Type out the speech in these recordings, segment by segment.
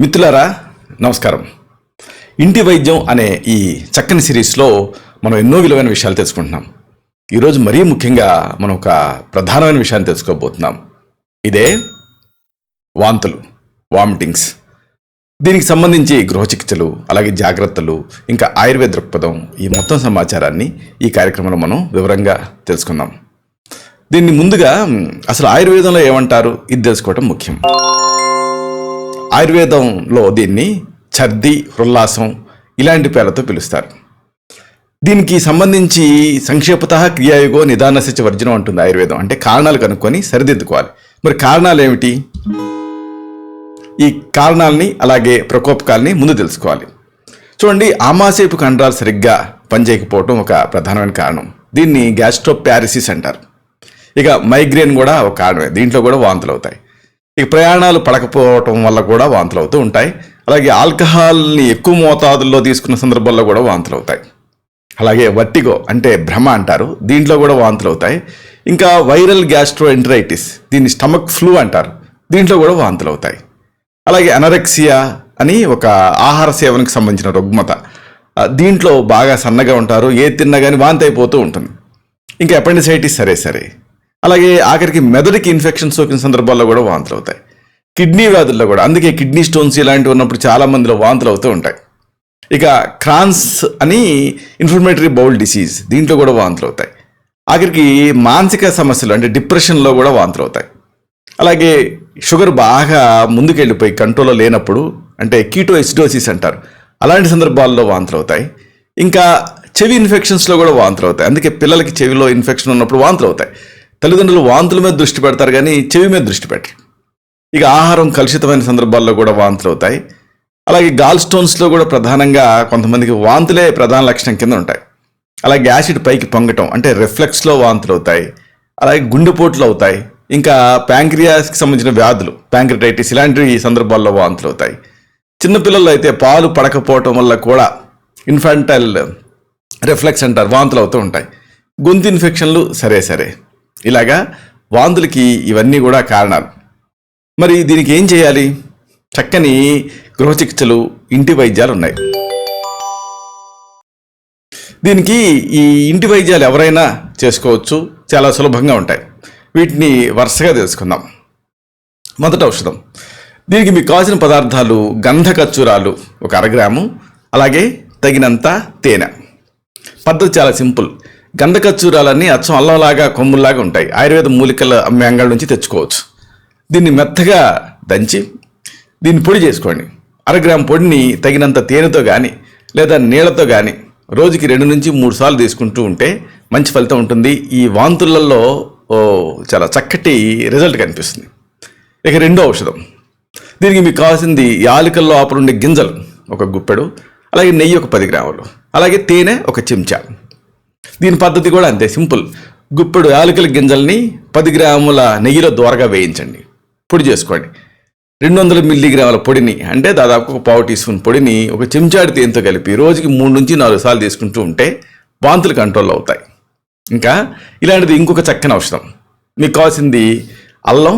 మిత్రులారా నమస్కారం. ఇంటి వైద్యం అనే ఈ చక్కని సిరీస్లో మనం ఎన్నో విలువైన విషయాలు తెలుసుకుంటున్నాం. ఈరోజు మరీ ముఖ్యంగా మనం ఒక ప్రధానమైన విషయాన్ని తెలుసుకోబోతున్నాం. ఇదే వాంతులు, వామిటింగ్స్. దీనికి సంబంధించి గృహ చికిత్సలు, అలాగే జాగ్రత్తలు, ఇంకా ఆయుర్వేద దృక్పథం, ఈ మొత్తం సమాచారాన్ని ఈ కార్యక్రమంలో మనం వివరంగా తెలుసుకుందాం. దీన్ని ముందుగా అసలు ఆయుర్వేదంలో ఏమంటారు ఇది తెలుసుకోవటం ముఖ్యం. ఆయుర్వేదంలో దీన్ని ఛర్ది, హృల్లాసం ఇలాంటి పేర్లతో పిలుస్తారు. దీనికి సంబంధించి సంక్షేపత క్రియాయుగో నిదానస్య చ వర్జనం అంటుంది ఆయుర్వేదం. అంటే కారణాలు కనుక్కొని సరిదిద్దుకోవాలి. మరి కారణాలు ఏమిటి? ఈ కారణాలని అలాగే ప్రకోపకాలని ముందు తెలుసుకోవాలి. చూడండి, ఆమాశయపు కండరాలు సరిగ్గా పనిచేయకపోవటం ఒక ప్రధానమైన కారణం. దీన్ని గ్యాస్ట్రోపారిసిస్ అంటారు. ఇక మైగ్రేన్ కూడా ఒక కారణమే. దీంట్లో కూడా వాంతులు అవుతాయి. ఇక ప్రయాణాలు పడకపోవటం వల్ల కూడా వాంతులు అవుతూ ఉంటాయి. అలాగే ఆల్కహాల్ని ఎక్కువ మోతాదుల్లో తీసుకున్న సందర్భాల్లో కూడా వాంతులు అవుతాయి. అలాగే వర్టిగో అంటే భ్రమ అంటారు, దీంట్లో కూడా వాంతులు అవుతాయి. ఇంకా వైరల్ గ్యాస్ట్రోఎంటరైటిస్, దీన్ని స్టమక్ ఫ్లూ అంటారు, దీంట్లో కూడా వాంతులు అవుతాయి. అలాగే అనరెక్సియా అని ఒక ఆహార సేవనకు సంబంధించిన రుగ్మత, దీంట్లో బాగా సన్నగా ఉంటారు, ఏది తిన్నా కానీ వాంతి అయిపోతూ ఉంటుంది. ఇంకా అపెండిసైటిస్ సరే. అలాగే ఆఖరికి మెదడుకి ఇన్ఫెక్షన్ సోకిన సందర్భాల్లో కూడా వాంతులు అవుతాయి. కిడ్నీ వ్యాధుల్లో కూడా, అందుకే కిడ్నీ స్టోన్స్ ఇలాంటివి ఉన్నప్పుడు చాలా మందిలో వాంతులు అవుతూ ఉంటాయి. ఇక క్రాన్స్ అని ఇన్ఫ్లమేటరీ బౌల్ డిసీజ్, దీంట్లో కూడా వాంతులు అవుతాయి. ఆఖరికి మానసిక సమస్యలు అంటే డిప్రెషన్లో కూడా వాంతులు అవుతాయి. అలాగే షుగర్ బాగా ముందుకెళ్ళిపోయి కంట్రోల్లో లేనప్పుడు అంటే కీటోఎసిడోసిస్ అంటారు, అలాంటి సందర్భాల్లో వాంతులు అవుతాయి. ఇంకా చెవి ఇన్ఫెక్షన్స్లో కూడా వాంతులు అవుతాయి. అందుకే పిల్లలకి చెవిలో ఇన్ఫెక్షన్ ఉన్నప్పుడు వాంతులు అవుతాయి. తల్లిదండ్రులు వాంతుల మీద దృష్టి పెడతారు కానీ చెవి మీద దృష్టి పెట్టరు. ఇక ఆహారం కలుషితమైన సందర్భాల్లో కూడా వాంతులు అవుతాయి. అలాగే గాల్ స్టోన్స్లో కూడా ప్రధానంగా కొంతమందికి వాంతులే ప్రధాన లక్షణం కింద ఉంటాయి. అలాగే యాసిడ్ పైకి పొంగటం అంటే రిఫ్లెక్స్లో వాంతులు అవుతాయి. అలాగే గుండెపోట్లు అవుతాయి. ఇంకా ప్యాంక్రియాస్కి సంబంధించిన వ్యాధులు, ప్యాంక్రిటైటిస్ ఇలాంటి సందర్భాల్లో వాంతులు అవుతాయి. చిన్నపిల్లల్లో అయితే పాలు పడకపోవటం వల్ల కూడా ఇన్ఫాంటైల్ రిఫ్లెక్స్ అంటారు, వాంతులు అవుతూ ఉంటాయి. గొంతు ఇన్ఫెక్షన్లు సరే. ఇలాగా వాంతులకి ఇవన్నీ కూడా కారణాలు. మరి దీనికి ఏం చేయాలి? చక్కని గృహ చికిత్సలు, ఇంటి వైద్యాలు ఉన్నాయి. దీనికి ఈ ఇంటి వైద్యాలు ఎవరైనా చేసుకోవచ్చు, చాలా సులభంగా ఉంటాయి. వీటిని వరుసగా తెలుసుకుందాం. మొదటి ఔషధం. దీనికి మీకు కావాల్సిన పదార్థాలు గంధ ఖర్జూరాలు ఒక 1/2 గ్రాము, అలాగే తగినంత తేనె. పద్ధతి చాలా సింపుల్. గంధ ఖర్జూరాలన్నీ అచ్చం అల్లంలాగా కొమ్ముల్లాగా ఉంటాయి. ఆయుర్వేద మూలికల అమ్మే అంగళ్ళ నుంచి తెచ్చుకోవచ్చు. దీన్ని మెత్తగా దంచి దీన్ని పొడి చేసుకోండి. 1/2 గ్రాము పొడిని తగినంత తేనెతో కానీ లేదా నీళ్లతో కానీ రోజుకి 2 నుంచి 3 సార్లు తీసుకుంటూ ఉంటే మంచి ఫలితం ఉంటుంది. ఈ వాంతులలో చాలా చక్కటి రిజల్ట్ కనిపిస్తుంది. ఇక రెండో ఔషధం. దీనికి మీకు కావాల్సింది యాలకుల్లో ఆపరుండే గింజలు ఒక గుప్పెడు, అలాగే నెయ్యి ఒక 10 గ్రాములు, అలాగే తేనె ఒక చెంచా. దీని పద్ధతి కూడా అంతే సింపుల్. గుప్పెడు యాలకుల గింజల్ని 10 గ్రాముల నెయ్యిలో దోరగా వేయించండి, పొడి చేసుకోండి. 200 మిల్లీగ్రాముల పొడిని అంటే దాదాపు ఒక 1/4 టీ స్పూన్ పొడిని ఒక చెంచాడి తేనెతో కలిపి రోజుకి 3 నుంచి 4 సార్లు తీసుకుంటూ ఉంటే వాంతులు కంట్రోల్లో అవుతాయి. ఇంకా ఇలాంటిది ఇంకొక చక్కని ఔషధం. మీకు కావాల్సింది అల్లం,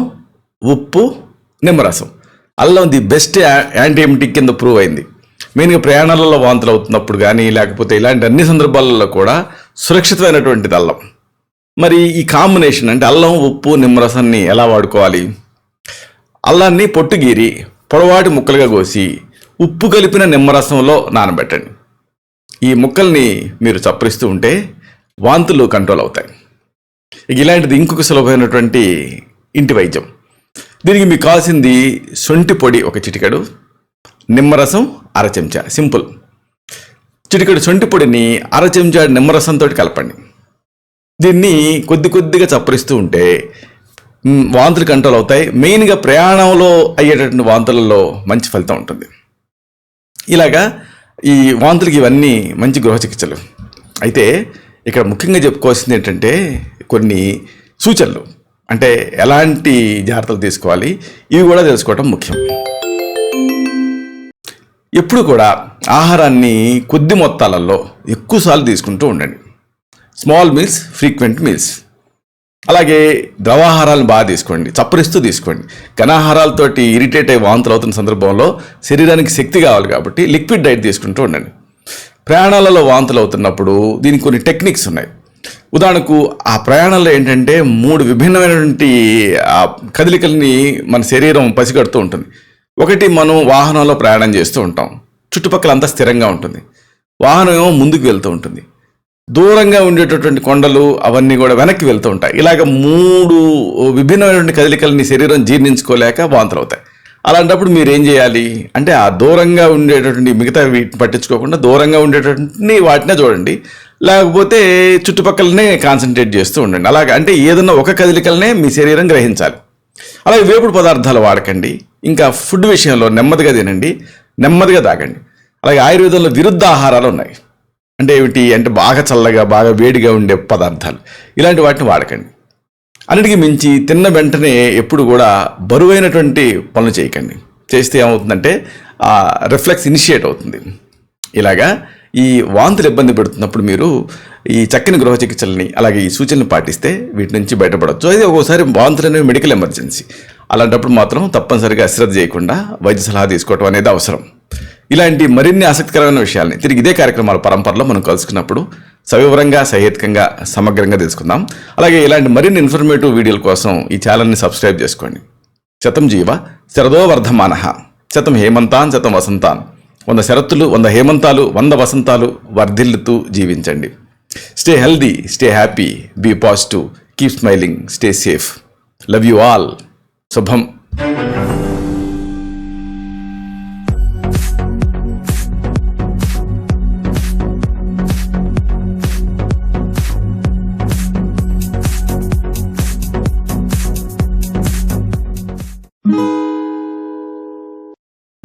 ఉప్పు, నిమ్మరసం. అల్లం ది బెస్ట్ యాంటీఎమిటిక్ కింద ప్రూవ్ అయింది. మెయిన్గా ప్రయాణాలలో వాంతులు అవుతున్నప్పుడు కానీ లేకపోతే ఇలాంటి అన్ని సందర్భాలలో కూడా సురక్షితమైనటువంటిది అల్లం. మరి ఈ కాంబినేషన్ అంటే అల్లం, ఉప్పు, నిమ్మరసాన్ని ఎలా వాడుకోవాలి? అల్లాన్ని పొట్టు గీరి పొడవాటి ముక్కలుగా కోసి ఉప్పు కలిపిన నిమ్మరసంలో నానబెట్టండి. ఈ ముక్కల్ని మీరు చప్పరిస్తూ ఉంటే వాంతులు కంట్రోల్ అవుతాయి. ఇలాంటిది ఇంకొక సులభమైనటువంటి ఇంటి వైద్యం. దీనికి మీకు కావాల్సింది శొంఠి పొడి ఒక చిటికెడు, నిమ్మరసం 1/2 చెంచా. సింపుల్. చిటికెడు శొంఠి పొడిని 1/2 చెంచా నిమ్మరసంతో కలపండి. దీన్ని కొద్దిగా చప్పరిస్తూ ఉంటే వాంతులు కంట్రోల్ అవుతాయి. మెయిన్గా ప్రయాణంలో అయ్యేటటువంటి వాంతులలో మంచి ఫలితం ఉంటుంది. ఇలాగా ఈ వాంతులకి ఇవన్నీ మంచి గృహ చికిత్సలు. అయితే ఇక్కడ ముఖ్యంగా చెప్పుకోవాల్సింది ఏంటంటే కొన్ని సూచనలు, అంటే ఎలాంటి జాగ్రత్తలు తీసుకోవాలి ఇవి కూడా తెలుసుకోవటం ముఖ్యం. ఎప్పుడు కూడా ఆహారాన్ని కొద్ది మొత్తాలలో ఎక్కువసార్లు తీసుకుంటూ ఉండండి. Small meals, frequent meals. అలాగే ద్రవాహారాలను బాగా తీసుకోండి, చప్పరిస్తూ తీసుకోండి. ఘనాహారాలతోటి ఇరిటేట్ అయ్యి వాంతులు అవుతున్న సందర్భంలో శరీరానికి శక్తి కావాలి కాబట్టి లిక్విడ్ డైట్ తీసుకుంటూ ఉండండి. ప్రయాణాలలో వాంతులు అవుతున్నప్పుడు దీనికి కొన్ని టెక్నిక్స్ ఉన్నాయి. ఉదాహరణకు ఆ ప్రయాణంలో ఏంటంటే 3 విభిన్నమైనటువంటి కదలికల్ని మన శరీరం పసిగడుతూ ఉంటుంది. ఒకటి, మనం వాహనంలో ప్రయాణం చేస్తూ ఉంటాం, చుట్టుపక్కల అంతా స్థిరంగా ఉంటుంది, వాహనం ఏమో ముందుకు వెళ్తూ ఉంటుంది, దూరంగా ఉండేటటువంటి కొండలు అవన్నీ కూడా వెనక్కి వెళ్తూ ఉంటాయి. ఇలాగ 3 విభిన్నమైనటువంటి కదలికల్ని శరీరం జీర్ణించుకోలేక వాంతులు అవుతాయి. అలాంటప్పుడు మీరు ఏం చేయాలి అంటే ఆ దూరంగా ఉండేటటువంటి మిగతా వీటిని పట్టించుకోకుండా దూరంగా ఉండేటటువంటి వాటినే చూడండి, లేకపోతే చుట్టుపక్కలనే కాన్సన్ట్రేట్ చేస్తూ ఉండండి. అలాగే అంటే ఏదన్నా ఒక కదలికలనే మీ శరీరం గ్రహించాలి. అలాగే వేపుడు పదార్థాలు వాడకండి. ఇంకా ఫుడ్ విషయంలో నెమ్మదిగా తినండి, నెమ్మదిగా తాగండి. అలాగే ఆయుర్వేదంలో విరుద్ధ ఆహారాలు ఉన్నాయి. అంటే ఏమిటి అంటే బాగా చల్లగా బాగా వేడిగా ఉండే పదార్థాలు, ఇలాంటి వాటిని వాడకండి. అన్నిటికీ మించి తిన్న వెంటనే ఎప్పుడు కూడా బరువైనటువంటి పనులు చేయకండి. చేస్తే ఏమవుతుందంటే రిఫ్లెక్స్ ఇనిషియేట్ అవుతుంది. ఇలాగా ఈ వాంతులు ఇబ్బంది పెడుతున్నప్పుడు మీరు ఈ చక్కని గృహ చికిత్సలని అలాగే ఈ సూచనలు పాటిస్తే వీటి నుంచి బయటపడవచ్చు. అయితే ఒక్కోసారి వాంతులు అనేవి మెడికల్ ఎమర్జెన్సీ. అలాంటప్పుడు మాత్రం తప్పనిసరిగా అశ్రద్ధ చేయకుండా వైద్య సలహా తీసుకోవడం అనేది అవసరం. ఇలాంటి మరిన్ని ఆసక్తికరమైన విషయాల్ని తిరిగి ఇదే కార్యక్రమాల పరంపరలో మనం కలుసుకున్నప్పుడు సవివరంగా, సహేతుకంగా, సమగ్రంగా తెలుసుకుందాం. అలాగే ఇలాంటి మరిన్ని ఇన్ఫర్మేటివ్ వీడియోల కోసం ఈ ఛానల్ని సబ్స్క్రైబ్ చేసుకోండి. శతం జీవ శరదో వర్ధమానః, శతం హేమంతాన్ శతం వసంతాన్. 100 శరత్తులు, 100 హేమంతాలు, 100 వసంతాలు వర్ధిల్లుతూ జీవించండి. Stay healthy, stay happy, be positive, keep smiling, stay safe. Love you all. శుభం.